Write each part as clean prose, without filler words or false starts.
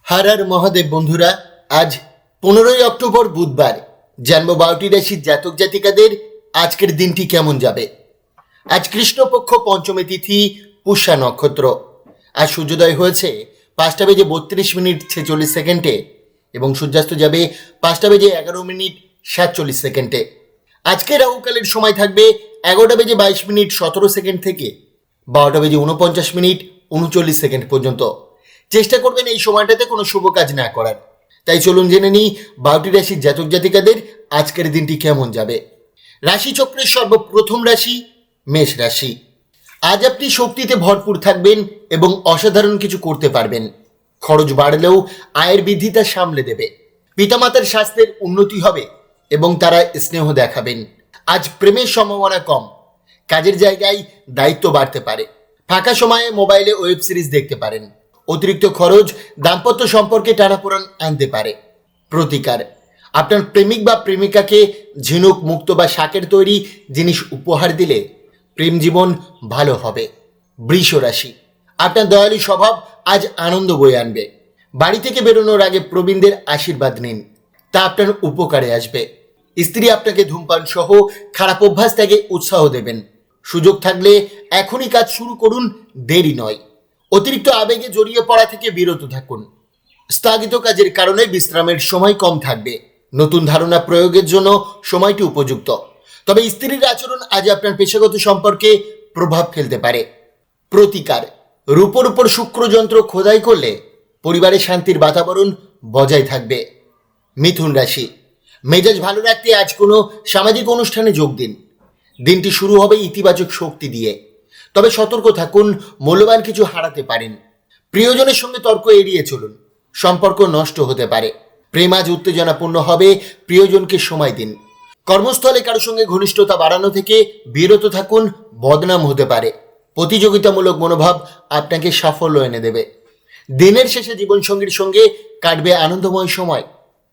हर हर महादेव बंधुरा आज 15 অক্টোবর বুধবার জন্ম 12টি রাশির জাতক জাতিকাদের আজকের দিনটি কেমন যাবে। আজ কৃষ্ণপক্ষ পঞ্চমী তিথি পুষ্যা নক্ষত্র। আজ সূর্যোদয় হয়েছে 5:32:46 এবং সূর্যাস্ত যাবে 5:11:47। আজকে রাহুকালের সময় থাকবে 11:22:17 থেকে 12:49:39 পর্যন্ত। চেষ্টা করবেন এই সময়টাতে কোনো শুভ কাজ না করার। তাই চলুন জেনে নিই 12টি রাশির জাতক জাতিকাদের আজকের দিনটি কেমন যাবে। রাশিচক্রের সর্বপ্রথম রাশি মেষ রাশি। আজ আপনি শক্তিতে ভরপুর থাকবেন এবং অসাধারণ কিছু করতে পারবেন। খরচ বাড়লেও আয়ের বৃদ্ধি তা সামলে দেবে। পিতামাতার স্বাস্থ্যের উন্নতি হবে এবং তারা স্নেহ দেখাবেন। আজ প্রেমের সম্ভাবনা কম। কাজের জায়গায় দায়িত্ব বাড়তে পারে। ফাঁকা সময়ে মোবাইলে ওয়েব সিরিজ দেখতে পারেন। অতিরিক্ত খরচ দাম্পত্য সম্পর্কে টানাপোড়েন আনতে পারে। প্রতিকার, আপনার প্রেমিক বা প্রেমিকাকে ঝিনুক, মুক্ত বা শাকের তৈরি জিনিস উপহার দিলে প্রেম জীবন ভালো হবে। বৃষ রাশি। আপনার দয়ালু স্বভাব আজ আনন্দ বয়ে আনবে। বাড়ি থেকে বেরোনোর আগে প্রবীণদের আশীর্বাদ নিন, তা আপনার উপকারে আসবে। স্ত্রী আপনাকে ধূমপান সহ খারাপ অভ্যাস ত্যাগে উৎসাহ দেবেন। সুযোগ থাকলে এখনই কাজ শুরু করুন, দেরি নয়। অতিরিক্ত আবেগে জড়িয়ে পড়া থেকে বিরত থাকুন। স্থগিত কাজের কারণে বিশ্রামের সময় কম থাকবে। নতুন ধারণা প্রয়োগের জন্য সময়টি উপযুক্ত। তবে স্ত্রীর আচরণ আজ আপনার পেশাগত সম্পর্কে প্রভাব ফেলতে পারে। প্রতিকার, রূপোর উপর শুক্র যন্ত্র খোদাই করলে পরিবারে শান্তির বাতাবরণ বজায় থাকবে। মিথুন রাশি। মেজাজ ভালো রাখতে আজ কোনো সামাজিক অনুষ্ঠানে যোগ দিন। দিনটি শুরু হবে ইতিবাচক শক্তি দিয়ে। তবে সতর্ক থাকুন, মূল্যবান কিছু হারাতে পারেন। প্রিয়জনের সঙ্গে তর্ক এড়িয়ে চলুন, সম্পর্ক নষ্ট হতে পারে। প্রেম আজ উত্তেজনাপূর্ণ হবে, প্রিয়জনকে সময় দিন। কর্মস্থলে কারোর সঙ্গে ঘনিষ্ঠতা বাড়ানো থেকে বিরত থাকুন, বদনাম হতে পারে। প্রতিযোগিতামূলক মনোভাব আপনাকে সাফল্য এনে দেবে। দিনের শেষে জীবনসঙ্গীর সঙ্গে কাটবে আনন্দময় সময়।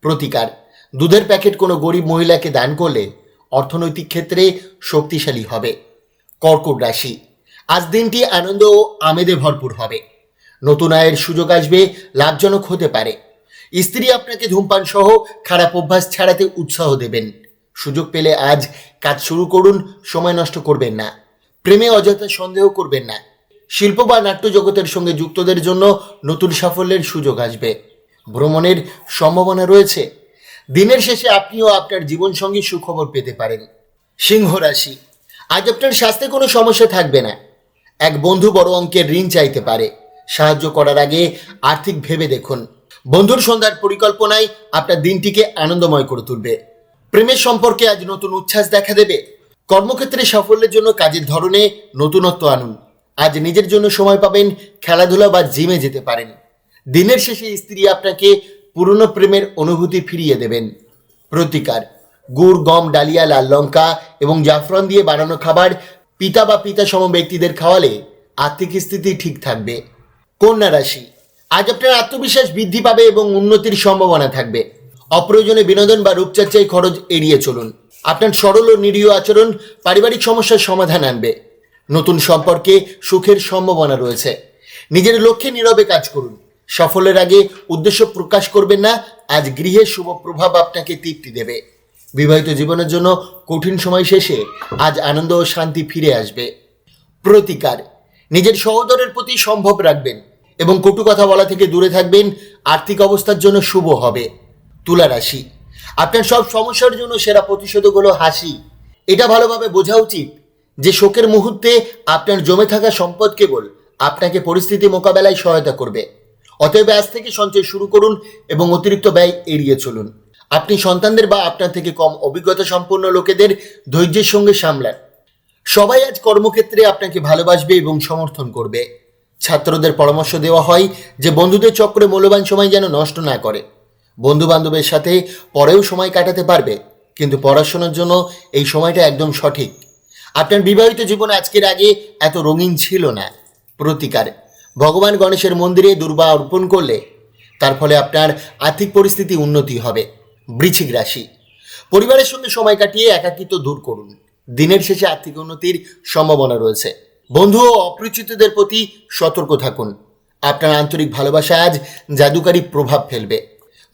প্রতিকার, দুধের প্যাকেট কোনো গরিব মহিলাকে দান করলে অর্থনৈতিক ক্ষেত্রে শক্তিশালী হবে। কর্কট রাশি। আজ দিনটি আনন্দ ও আমেদে ভরপুর হবে। নতুন আয়ের সুযোগ আসবে, লাভজনক হতে পারে। স্ত্রী আপনাকে ধূমপান সহ খারাপ অভ্যাস ছাড়াতে উৎসাহ দেবেন। সুযোগ পেলে আজ কাজ শুরু করুন, সময় নষ্ট করবেন না। প্রেমে অযথা সন্দেহ করবেন না। শিল্প বা নাট্য জগতের সঙ্গে যুক্তদের জন্য নতুন সাফল্যের সুযোগ আসবে। ভ্রমণের সম্ভাবনা রয়েছে। দিনের শেষে আপনিও আপনার জীবনসঙ্গী সুখবর পেতে পারেন। সিংহ রাশি। আজ আপনার স্বাস্থ্যে কোনো সমস্যা থাকবে না। এক বন্ধু বড় অঙ্কের ঋণ চাইতে পারে। সাহায্য করার আগে আর্থিক ভেবে দেখুন। বন্ধুর সন্ধ্যার পরিকল্পনায় আপনার দিনটিকে আনন্দময় করে তুলবে। প্রেমের সম্পর্কে আজ নতুন উচ্ছ্বাস দেখা দেবে। কর্মক্ষেত্রে সাফল্যের জন্য কাজের ধরনে নতুনত্ব আনুন। আজ নিজের জন্য সময় পাবেন, খেলাধুলা বা জিমে যেতে পারেন। দিনের শেষে স্ত্রী আপনাকে পুরনো প্রেমের অনুভূতি ফিরিয়ে দেবেন। প্রতিকার, গুড়, গম, ডালিয়া, লাল লঙ্কা এবং জাফরান দিয়ে বানানো খাবার পিতা বা পিতা সম ব্যক্তিদের খাওয়ালে আর্থিক স্থিতি ঠিক থাকবে। কন্যা রাশি। আজ আপনার আত্মবিশ্বাস বৃদ্ধি পাবে এবং উন্নতির সম্ভাবনা থাকবে। অপ্রয়োজনে বিনোদন বা রূপচর্চায় খরচ এড়িয়ে চলুন। আপনার সরল ও নিরীহ আচরণ পারিবারিক সমস্যার সমাধান আনবে। নতুন সম্পর্কে সুখের সম্ভাবনা রয়েছে। নিজের লক্ষ্যে নীরবে কাজ করুন। সাফল্যের আগে উদ্দেশ্য প্রকাশ করবেন না। আজ গৃহের শুভ প্রভাব আপনাকে তৃপ্তি দেবে। বিবাহিত জীবনের জন্য কঠিন সময় শেষে আজ আনন্দ ও শান্তি ফিরে আসবে। প্রতিকার, নিজের সহোদরের প্রতি সম্ভব রাখবেন এবং কটু কথা বলা থেকে দূরে থাকবেন। আর্থিক অবস্থার জন্য শুভ হবে। তুলা রাশি। আপনার সব সমস্যার জন্য সেরা প্রতিষেধক হলো হাসি। এটা ভালোভাবে বোঝা উচিত যে শোকের মুহূর্তে আপনার জমে থাকা সম্পদ কেবল আপনাকে পরিস্থিতি মোকাবেলায় সহায়তা করবে। অতএব আজ থেকে সঞ্চয় শুরু করুন এবং অতিরিক্ত ব্যয় এড়িয়ে চলুন। আপনি সন্তানদের বা আপনার থেকে কম অভিজ্ঞতা সম্পন্ন লোকেদের ধৈর্যের সঙ্গে সামলান। সবাই আজ কর্মক্ষেত্রে আপনাকে ভালোবাসবে এবং সমর্থন করবে। ছাত্রদের পরামর্শ দেওয়া হয় যে বন্ধুদের চক্রে মূল্যবান সময় যেন নষ্ট না করে। বন্ধু বান্ধবের সাথে পরেও সময় কাটাতে পারবে, কিন্তু পড়াশোনার জন্য এই সময়টা একদম সঠিক। আপনার বিবাহিত জীবন আজকের আগে এত রঙিন ছিল না। প্রতিকার, ভগবান গণেশের মন্দিরে দুর্বা অর্পণ করলে তার ফলে আপনার আর্থিক পরিস্থিতি উন্নতি হবে। বৃশ্চিক রাশি। পরিবারের সঙ্গে সময় কাটিয়ে একাকিত্ব দূর করুন। দিনের শেষে আর্থিক উন্নতির সম্ভাবনা রয়েছে। বন্ধু ও অপরিচিতদের প্রতি সতর্ক থাকুন। আপনার আন্তরিক ভালোবাসা আজ জাদুকারী প্রভাব ফেলবে।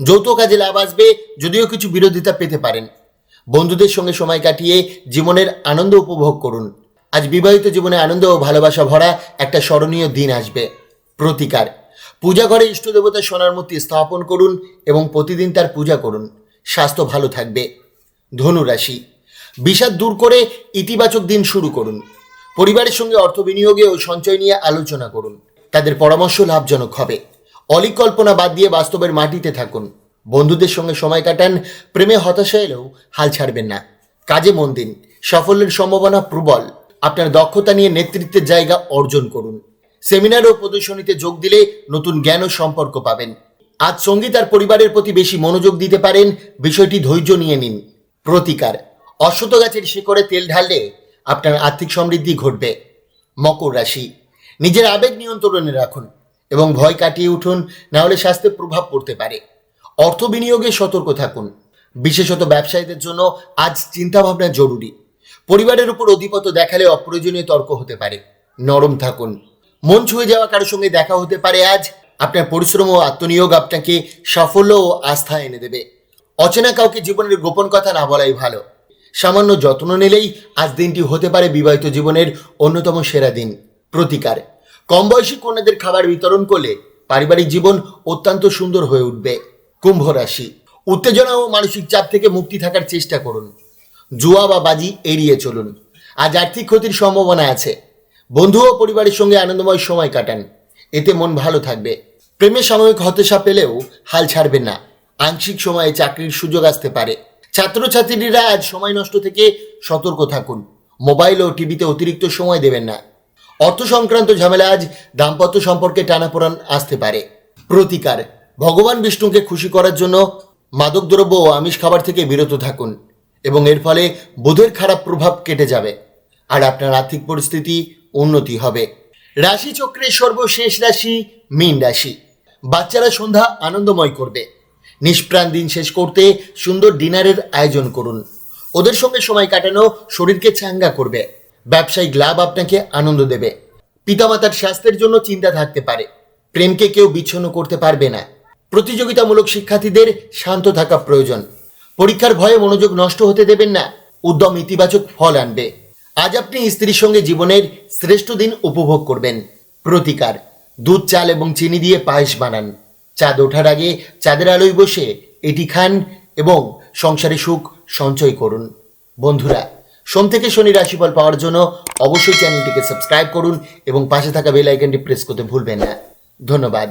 যৌথ কাজে লাভ আসবে, যদিও কিছু বিরোধিতা পেতে পারেন। বন্ধুদের সঙ্গে সময় কাটিয়ে জীবনের আনন্দ উপভোগ করুন। আজ বিবাহিত জীবনে আনন্দ ও ভালোবাসা ভরা একটা স্মরণীয় দিন আসবে। প্রতিকার: পূজা ঘরে ইষ্ট দেবতা সোনার মূর্তি স্থাপন করুন এবং প্রতিদিন তার পূজা করুন। স্বাস্থ্য ভালো থাকবে। ধনু রাশি: বিষাদ দূর করে ইতিবাচক দিন শুরু করুন। পরিবারের সঙ্গে অর্থ বিনিয়োগে ও সঞ্চয় নিয়ে আলোচনা করুন। তাদের পরামর্শ লাভজনক হবে। অলীক কল্পনা বাদ দিয়ে বাস্তবের মাটিতে থাকুন। বন্ধুদের সঙ্গে সময় কাটান। প্রেমে হতাশা এলেও হাল ছাড়বেন না। কাজে মন দিন। সাফল্যের সম্ভাবনা প্রবল। আপনার দক্ষতা নিয়ে নেতৃত্বের জায়গা অর্জন করুন। সেমিনার ও প্রদর্শনীতে যোগ দিলে নতুন জ্ঞান ও সম্পর্ক পাবেন। আজ সঙ্গীত আর পরিবারের প্রতি বেশি মনোযোগ দিতে পারেন। বিষয়টি ধৈর্য নিয়ে নিন। প্রতিকার: অশ্বত্থ গাছের শিকড়ে তেল ঢাললে আপনার আর্থিক সমৃদ্ধি ঘটবে। মকর রাশি: নিজের আবেগ নিয়ন্ত্রণে রাখুন এবং ভয় কাটিয়ে উঠুন, না হলে স্বাস্থ্যে প্রভাব পড়তে পারে। অর্থ বিনিয়োগে সতর্ক থাকুন। বিশেষত ব্যবসায়ীদের জন্য আজ চিন্তাভাবনা জরুরি। পরিবারের উপর আধিপত্য দেখালে অপ্রয়োজনীয় তর্ক হতে পারে। নরম থাকুন। মন ছুঁয়ে যাওয়া কারোর সঙ্গে দেখা হতে পারে আজ। আপনার পরিশ্রম ও আত্মনিয়োগ আপনাকে সাফল্য ও আস্থা এনে দেবে। অচেনা কাউকে জীবনের গোপন কথা না বলাই ভালো। সামান্য যত্ন নিলেই আজ দিনটি হতে পারে বিবাহিত জীবনের অন্যতম সেরা দিন। প্রতিকার: কম বয়সী কন্যাদের খাবার বিতরণ করলে পারিবারিক জীবন অত্যন্ত সুন্দর হয়ে উঠবে। কুম্ভ রাশি: উত্তেজনা ও মানসিক চাপ থেকে মুক্তি থাকার চেষ্টা করুন। জুয়া বা বাজি এড়িয়ে চলুন। আজ আর্থিক ক্ষতির সম্ভাবনা আছে। বন্ধু ও পরিবারের সঙ্গে আনন্দময় সময় কাটান। এতে মন ভালো থাকবে। প্রেমে সাময়িক হতাশা পেলেও হাল ছাড়বেন না। আংশিক সময়ে চাকরির সুযোগ আসতে পারে। ছাত্রছাত্রীরা আজ সময় নষ্ট থেকে সতর্ক থাকুন। মোবাইল ও টিভিতে অতিরিক্ত সময় দেবেন না। অর্থ সংক্রান্ত ঝামেলা আজ দাম্পত্য সম্পর্কে টানাপোড়েন আসতে পারে। প্রতিকার: ভগবান বিষ্ণুকে খুশি করার জন্য মাদকদ্রব্য ও আমিষ খাবার থেকে বিরত থাকুন এবং এর ফলে বুধের খারাপ প্রভাব কেটে যাবে আর আপনার আর্থিক পরিস্থিতি উন্নতি হবে। রাশিচক্রের সর্বশেষ রাশি মীন রাশি। বাচ্চারা সন্ধ্যা আনন্দময় করবে। নিষ্প্রাণ দিন শেষ করতে সুন্দর ডিনারের আয়োজন করুন। ওদের সঙ্গে সময় কাটানো শরীরকে চাঙ্গা করবে। ব্যবসায়িক লাভ আপনাকে আনন্দ দেবে। পিতামাতার স্বাস্থ্যের জন্য চিন্তা থাকতে পারে। প্রেমকে কেউ বিচ্ছিন্ন করতে পারবে না। প্রতিযোগিতামূলক শিক্ষার্থীদের শান্ত থাকা প্রয়োজন। পরীক্ষার ভয়ে মনোযোগ নষ্ট হতে দেবেন না। উদ্যম ইতিবাচক ফল আনবে। আজ আপনি স্ত্রীর সঙ্গে জীবনের শ্রেষ্ঠ দিন উপভোগ করবেন। প্রতিকার: দুধ, চাল এবং চিনি দিয়ে পায়েস বানান। চাঁদ ওঠার আগে চাঁদের আলোয় বসে এটি খান এবং সংসারে সুখ সঞ্চয় করুন। বন্ধুরা, সোম থেকে শনি রাশিফল পাওয়ার জন্য অবশ্যই চ্যানেলটিকে সাবস্ক্রাইব করুন এবং পাশে থাকা বেল আইকনটি প্রেস করতে ভুলবেন না। ধন্যবাদ।